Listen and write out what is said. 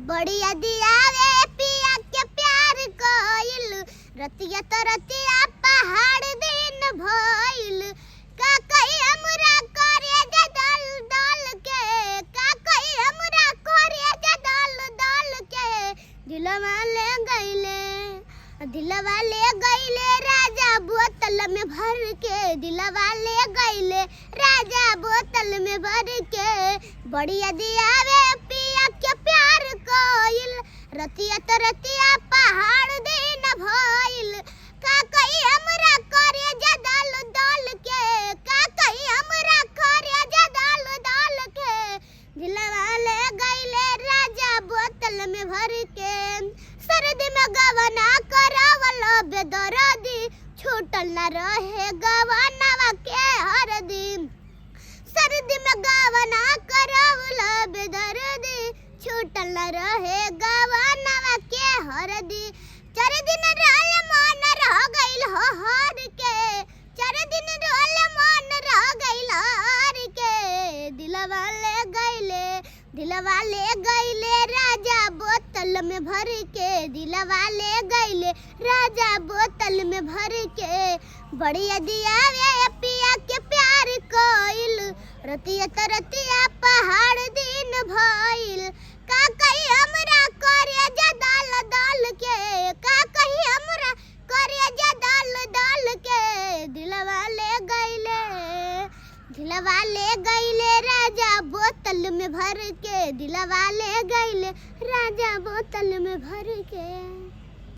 बड़ी दिया रे पिया के प्यार कोइल रतिया तो रतिया पहाड़ दिन भइल का कई हमरा करे जे दल दल के का कई हमरा करे जे दल दल के दिलवा ले गइले राजा बोतल में भर के दिलवा ले गइले राजा बोतल में भर के बढ़िया दियावे पिया के प्यार कोइल रतिया तो रतिया पहाड़ दिन भइल का कई हमरा करे जे दल दल के का कई हमरा करे जे दल दल के दिलवा ले गइले राजा बोतल में भर के सर्दी में गवना करावला बेदर्दी छूटल न रहे गवनवा के हर दिन सर्दी में गवना करावला बेदर्दी छूटल न रहे गवनवा के हर दिन 4 दिन रहले मन रह गइल हो हर के 4 दिन रहले मन रह गइल हर के दिलवा ले गइले राजा बोतल में भर के दिलवा ले गइले राजा बोतल में भर के बढ़िया दियावे पिया के प्यार कोइल रतिया तो रतिया पहाड़ दिन भइल का कहीं हमरा करे जे दल दल के का कहीं हमरा करे जे दल दल के दिलवा ले गइले राजा बोतल में भर के दिलवा ले गइले राजा बोतल में भर के।